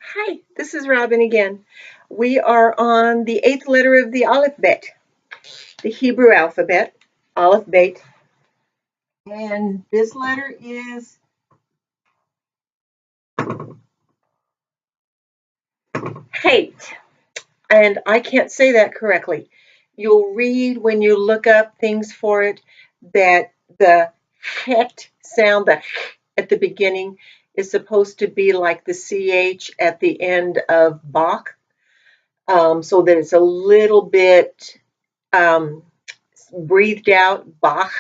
Hi, this is Robin again. We are on the eighth letter of the alphabet, the Hebrew alphabet, Aleph Bet. And this letter is hate. And I can't say that correctly. You'll read when you look up things for it that the het sound, the at the beginning, is supposed to be like the ch at the end of Bach, so that it's a little bit um, breathed out, Bach.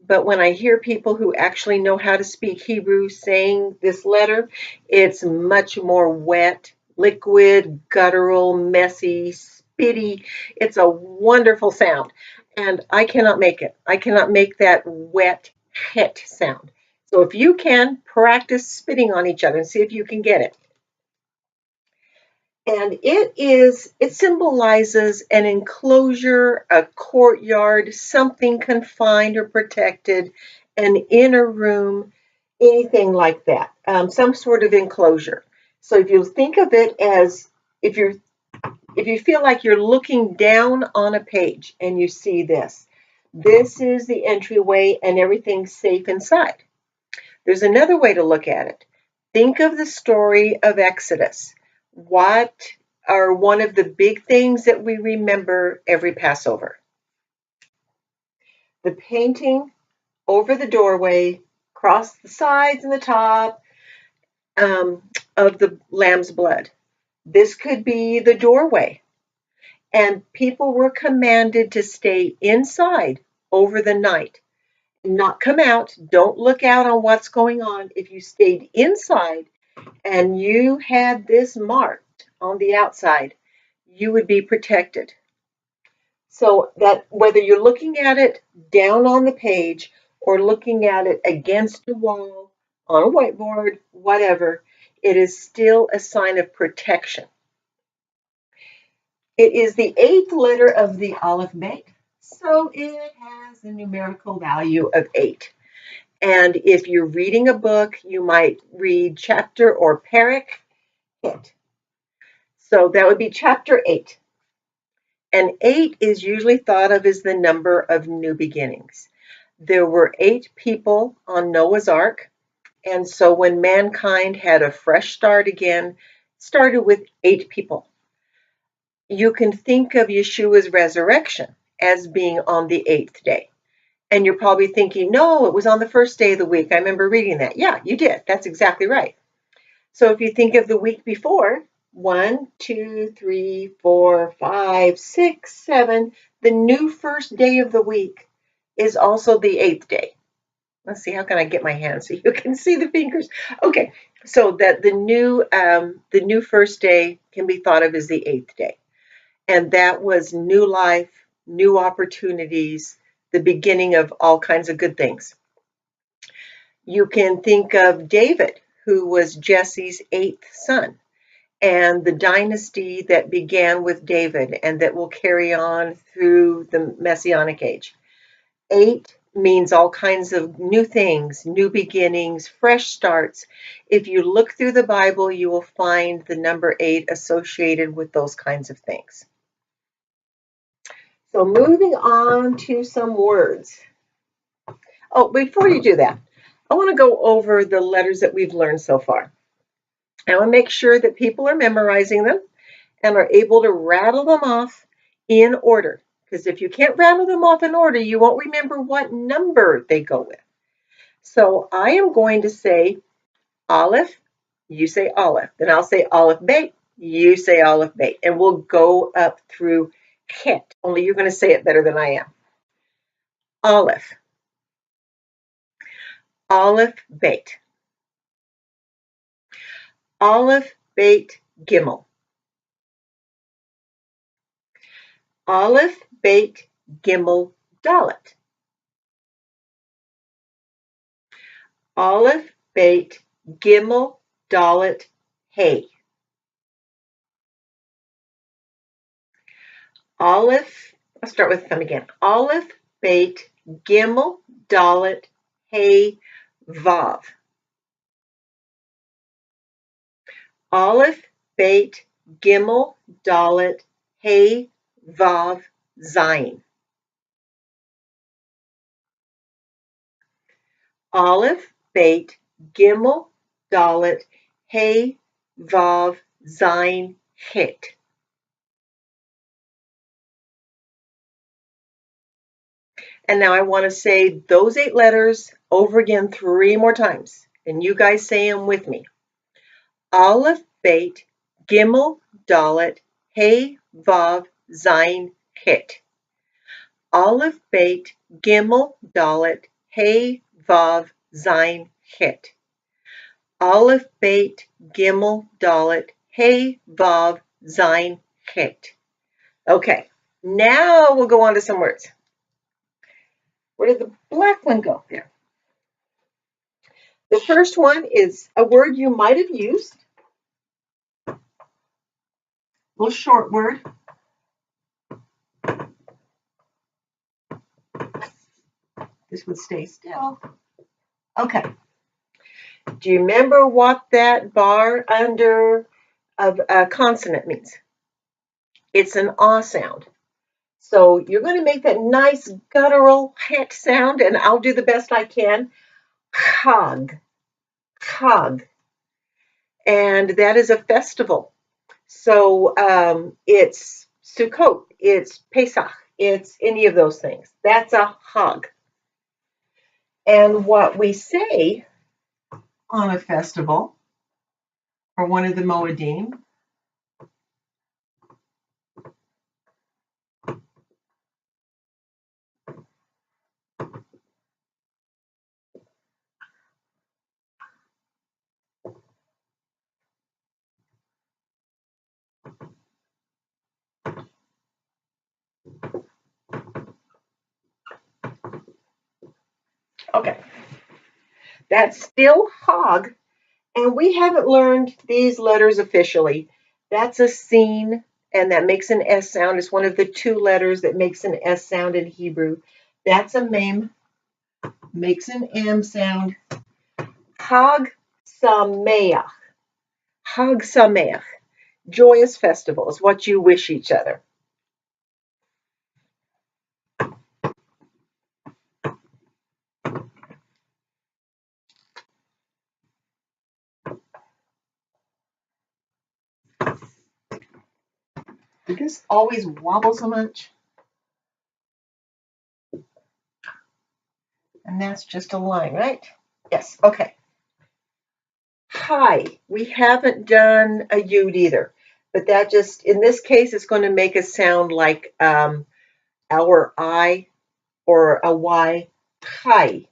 But when I hear people who actually know how to speak Hebrew saying this letter, it's much more wet, liquid, guttural, messy, spitty. It's a wonderful sound. And I cannot make it. I cannot make that wet het sound. So if you can, practice spitting on each other and see if you can get it. And it symbolizes an enclosure, a courtyard, something confined or protected, an inner room, anything like that, some sort of enclosure. So if you think of it as if you're if you feel like you're looking down on a page and you see this is the entryway and everything's safe inside. There's another way to look at it. Think of the story of Exodus. What are one of the big things that we remember every Passover? The painting over the doorway, across the sides and the top of the lamb's blood. This could be the doorway. And people were commanded to stay inside over the night, not come out. Don't look out on what's going on. If you stayed inside, and you had this marked on the outside, you would be protected. So that whether you're looking at it down on the page or looking at it against a wall, on a whiteboard, whatever, it is still a sign of protection. It is the eighth letter of the Aleph Bet, so it has a numerical value of 8. And if you're reading a book, you might read chapter or parak hit. So that would be chapter 8. And 8 is usually thought of as the number of new beginnings. There were 8 people on Noah's Ark. And so when mankind had a fresh start again, it started with 8 people. You can think of Yeshua's resurrection as being on the 8th day. And you're probably thinking, no, it was on the first day of the week. I remember reading that. Yeah, you did. That's exactly right. So if you think of the week before, 1, 2, 3, 4, 5, 6, 7, the new first day of the week is also the 8th day. Let's see, how can I get my hand so you can see the fingers? Okay, so that the new first day can be thought of as the 8th day. And that was new life, new opportunities, the beginning of all kinds of good things. You can think of David, who was Jesse's 8th son, and the dynasty that began with David and that will carry on through the Messianic age. 8 means all kinds of new things, new beginnings, fresh starts. If you look through the Bible, you will find the number 8 associated with those kinds of things. So moving on to some words. Oh, before you do that, I want to go over the letters that we've learned so far. I want to make sure that people are memorizing them and are able to rattle them off in order. Because if you can't rattle them off in order, you won't remember what number they go with. So I am going to say Aleph, you say Aleph. Then I'll say Aleph Bet, you say Aleph Bet. And we'll go up through Het. Only you're going to say it better than I am. Aleph. Aleph Bet. Aleph Bet Gimel. Aleph Bet Gimel Dalet. Aleph Bet Gimel Dalet Hey. Aleph, I'll start with them again. Aleph Bet Gimel Dalet Hey Vav. Aleph, Beit, Gimel, Dalet, Hey, Vav, Zayin. Aleph, Beit, Gimel, Dalet, Hey, Vav, Zayin, Chet. And now I want to say those 8 letters over again 3 more times. And you guys say them with me. Aleph, Beit, Gimel, Dalet, Hey, Vav, Zayin, Chet. Aleph, Beit, Gimel, Dalet, Hey, Vav, Zayin, Chet. Aleph, Beit, Gimel, Dalet, Hey, Vav, Zayin, Chet. Okay, now we'll go on to some words. Where did the black one go? There. The first one is a word you might have used. A little short word. This would stay still. Okay. Do you remember what that bar under a consonant means? It's an ah sound. So you're going to make that nice guttural het sound, and I'll do the best I can. Chag. Chag. And that is a festival. So it's Sukkot, it's Pesach, it's any of those things. That's a Chag. And what we say on a festival or one of the Moedim okay, that's still Hog, and we haven't learned these letters officially. That's a scene, and that makes an S sound. It's one of the 2 letters that makes an S sound in Hebrew. That's a mem, makes an M sound. Hag Sameach. Hag Sameach. Joyous festival is what you wish each other. Did this always wobble so much? And that's just a line, right? Yes, okay. Hi, we haven't done a yud either, but that just, in this case, it's going to make a sound like our I or a Y. Hi,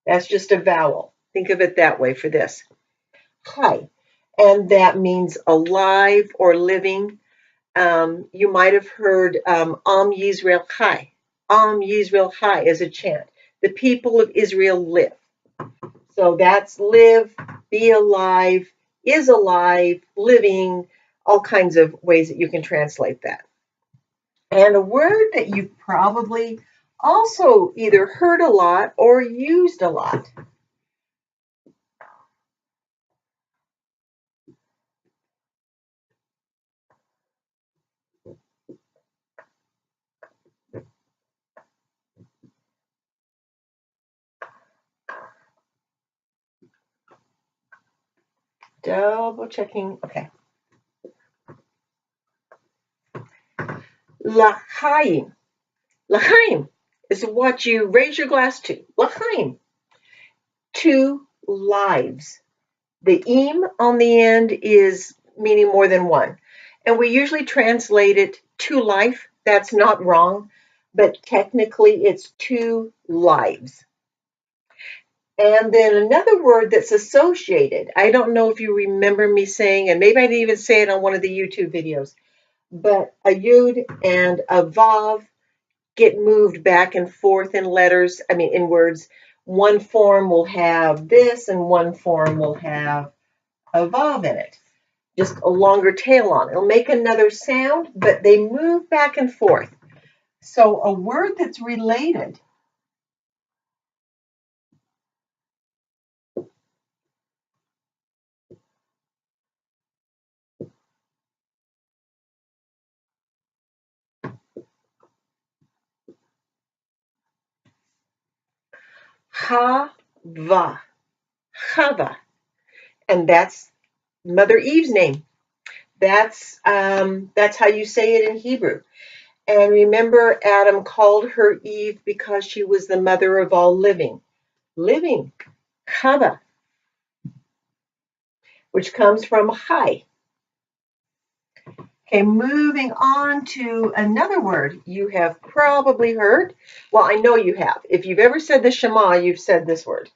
that's just a vowel. Think of it that way for this. Hi, and that means alive or living. You might have heard Am Yisrael Chai. Am Yisrael Chai is a chant. The people of Israel live. So that's live, be alive, is alive, living, all kinds of ways that you can translate that. And a word that you've probably also either heard a lot or used a lot. Double checking. Okay. L'chaim. L'chaim is what you raise your glass to. L'chaim. 2 lives. The im on the end is meaning more than one. And we usually translate it to life. That's not wrong, but technically it's 2 lives. And then another word that's associated, I don't know if you remember me saying, and maybe I didn't even say it on one of the YouTube videos, but a yud and a vav get moved back and forth in letters, in words. One form will have this and one form will have a vav in it. Just a longer tail on it. It'll make another sound, but they move back and forth. So a word that's related Chava. Chava. And that's Mother Eve's name. That's how you say it in Hebrew. And remember, Adam called her Eve because she was the mother of all living. Living. Chava. Which comes from Chai. Okay, moving on to another word you have probably heard. Well, I know you have. If you've ever said the Shema, you've said this word.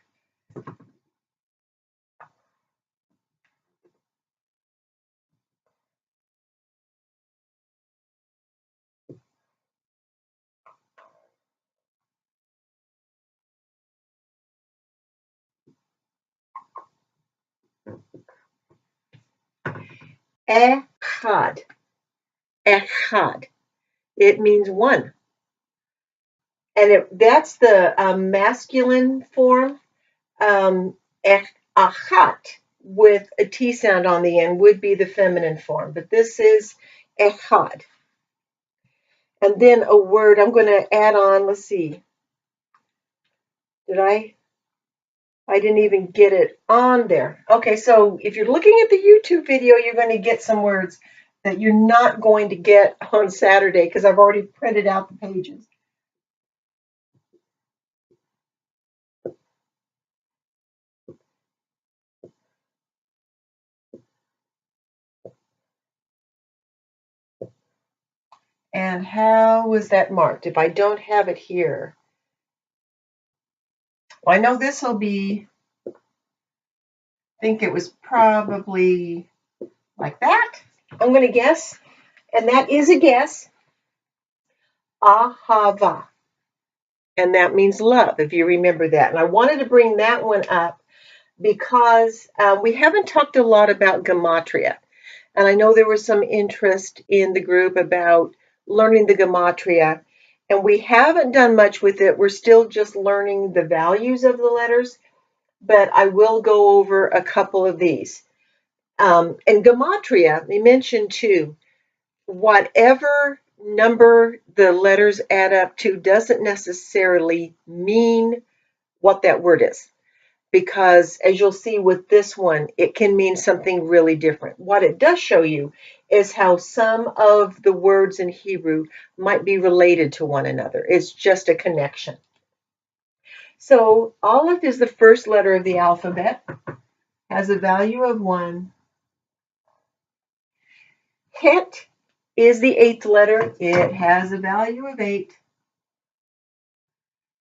Echad. Echad. It means one. And that's the masculine form. Achat with a T sound on the end would be the feminine form. But this is echad. And then a word I'm going to add on. Let's see. I didn't even get it on there. Okay, so if you're looking at the YouTube video, you're going to get some words that you're not going to get on Saturday because I've already printed out the pages. And how was that marked? If I don't have it here. Well, I know this will be, I think it was probably like that. I'm going to guess. And that is a guess. Ahava. And that means love, if you remember that. And I wanted to bring that one up because we haven't talked a lot about gematria. And I know there was some interest in the group about learning the gematria. And we haven't done much with it. We're still just learning the values of the letters. But I will go over a couple of these. And gematria, they mentioned too, whatever number the letters add up to doesn't necessarily mean what that word is. Because as you'll see with this one, it can mean something really different. What it does show you is how some of the words in Hebrew might be related to one another. It's just a connection. So Aleph is the first letter of the alphabet, has a value of 1. Het is the 8th letter. It has a value of 8.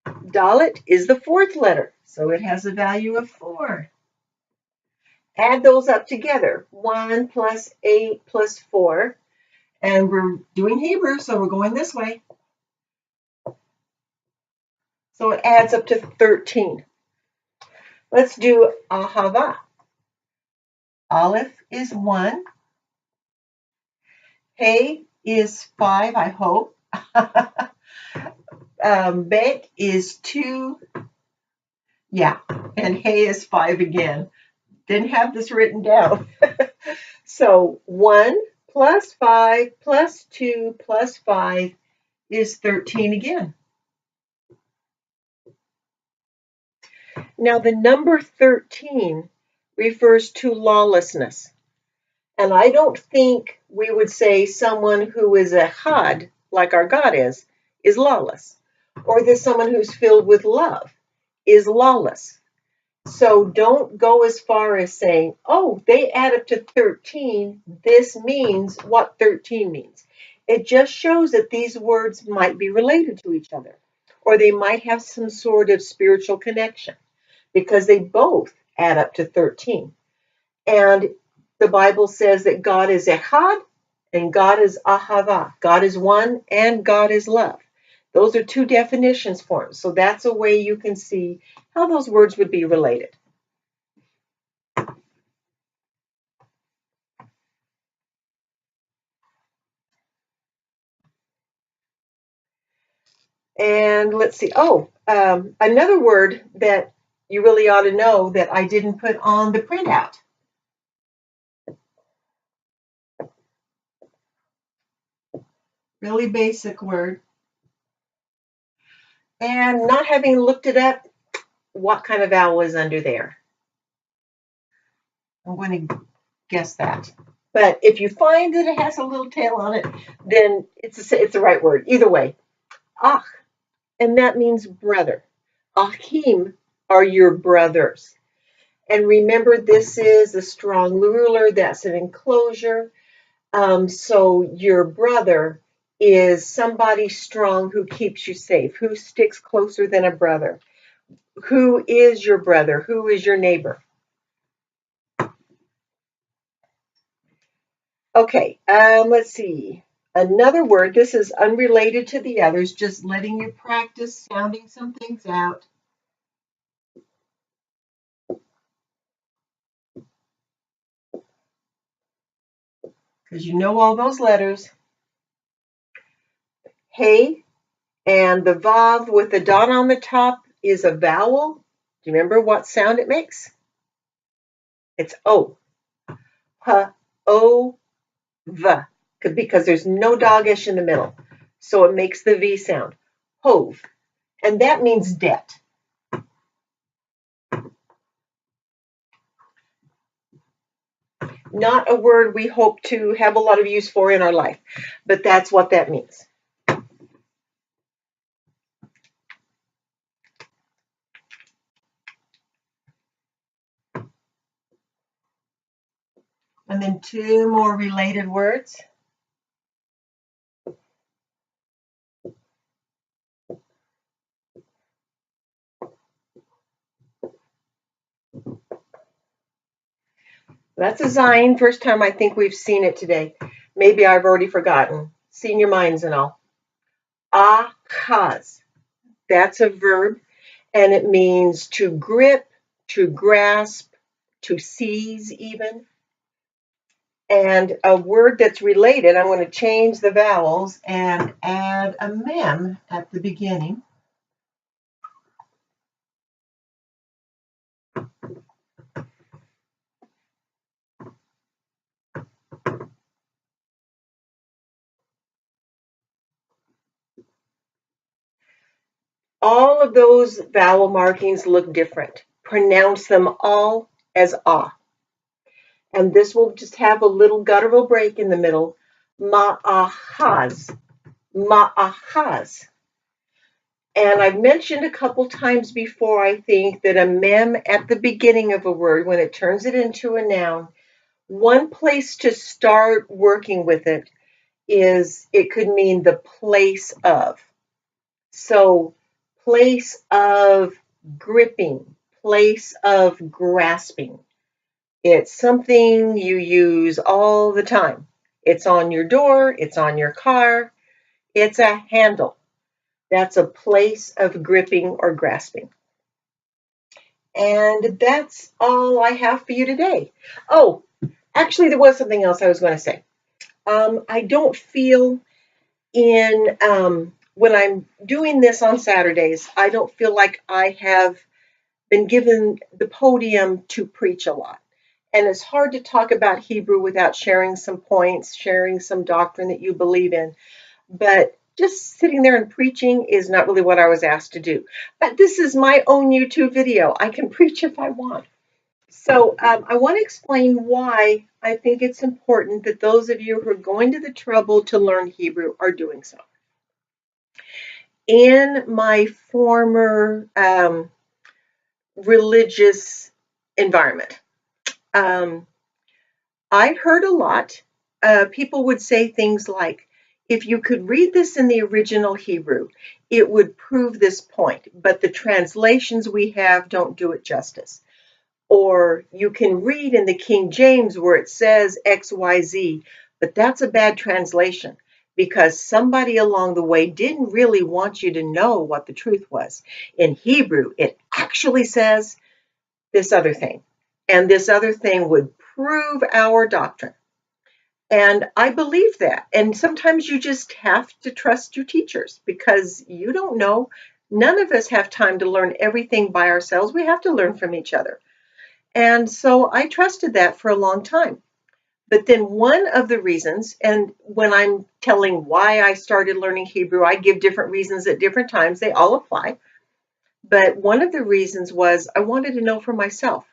Dalet is the 4th letter, so it has a value of 4. Add those up together. 1 plus 8 plus 4. And we're doing Hebrew, so we're going this way. So it adds up to 13. Let's do Ahava. Aleph is 1. Hey is 5, I hope. Bet is 2. Yeah, and Hey is 5 again. Didn't have this written down. So 1 plus 5 plus 2 plus 5 is 13 again. Now the number 13 refers to lawlessness. And I don't think we would say someone who is a had, like our God is lawless. Or that someone who's filled with love is lawless. So don't go as far as saying, oh, they add up to 13. This means what 13 means. It just shows that these words might be related to each other, or they might have some sort of spiritual connection because they both add up to 13. And the Bible says that God is Echad and God is Ahava. God is one and God is love. Those are two definitions for him. So that's a way you can see how those words would be related. And let's see. Another word that you really ought to know that I didn't put on the printout. Really basic word. And not having looked it up, what kind of vowel is under there? I'm going to guess that. But if you find that it has a little tail on it, then it's the right word. Either way, ach, and that means brother. Achim are your brothers. And remember, this is a strong ruler. That's an enclosure. So your brother is somebody strong who keeps you safe, who sticks closer than a brother. Who is your brother? Who is your neighbor? Okay, let's see. Another word, this is unrelated to the others, just letting you practice sounding some things out. Because you know all those letters. Hey, and the vav with the dot on the top is a vowel. Do you remember what sound it makes? It's O. H, O, V. Because there's no dogish in the middle. So it makes the V sound. Hove. And that means debt. Not a word we hope to have a lot of use for in our life, but that's what that means. And then two more related words. That's a Zayin. First time I think we've seen it today. Maybe I've already forgotten. Senior minds and all. Achaz. That's a verb, and it means to grip, to grasp, to seize even. And a word that's related, I'm going to change the vowels and add a mem at the beginning. All of those vowel markings look different. Pronounce them all as ah. And this will just have a little guttural break in the middle. Ma'ahaz. Ma'ahaz. And I've mentioned a couple times before, I think, that a mem at the beginning of a word, when it turns it into a noun, one place to start working with it is it could mean the place of. So place of gripping, place of grasping. It's something you use all the time. It's on your door, it's on your car, it's a handle. That's a place of gripping or grasping. And that's all I have for you today. Oh, actually, there was something else I was going to say. I don't feel when I'm doing this on Saturdays, I don't feel like I have been given the podium to preach a lot. And it's hard to talk about Hebrew without sharing some points, sharing some doctrine that you believe in. But just sitting there and preaching is not really what I was asked to do. But this is my own YouTube video. I can preach if I want. So I want to explain why I think it's important that those of you who are going to the trouble to learn Hebrew are doing so. In my former religious environment, I heard a lot. People would say things like, if you could read this in the original Hebrew, it would prove this point, but the translations we have don't do it justice. Or you can read in the King James where it says XYZ, but that's a bad translation because somebody along the way didn't really want you to know what the truth was. In Hebrew, it actually says this other thing, and this other thing would prove our doctrine. And I believe that. And sometimes you just have to trust your teachers because you don't know. None of us have time to learn everything by ourselves. We have to learn from each other. And so I trusted that for a long time. But then one of the reasons, and when I'm telling why I started learning Hebrew, I give different reasons at different times. They all apply. But one of the reasons was I wanted to know for myself.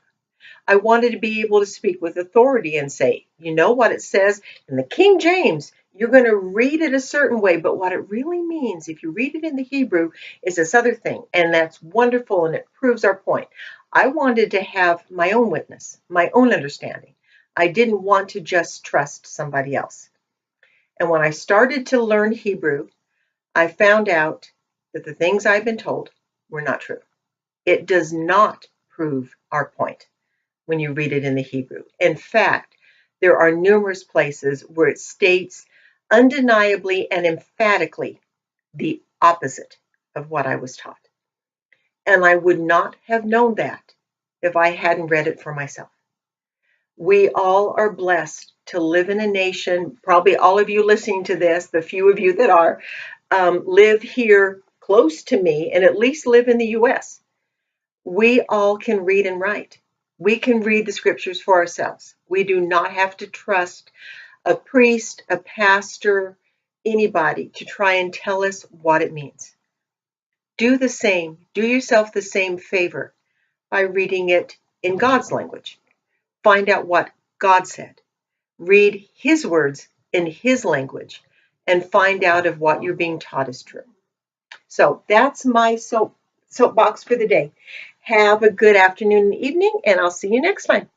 I wanted to be able to speak with authority and say, you know what it says in the King James, you're going to read it a certain way, but what it really means, if you read it in the Hebrew, is this other thing. And that's wonderful and it proves our point. I wanted to have my own witness, my own understanding. I didn't want to just trust somebody else. And when I started to learn Hebrew, I found out that the things I've been told were not true. It does not prove our point when you read it in the Hebrew. In fact, there are numerous places where it states undeniably and emphatically the opposite of what I was taught. And I would not have known that if I hadn't read it for myself. We all are blessed to live in a nation, probably all of you listening to this, the few of you that are, live here close to me and at least live in the U.S. We all can read and write. We can read the scriptures for ourselves. We do not have to trust a priest, a pastor, anybody to try and tell us what it means. Do the same. Do yourself the same favor by reading it in God's language. Find out what God said. Read His words in His language and find out if what you're being taught is true. So that's my soapbox for the day. Have a good afternoon and evening, and I'll see you next time.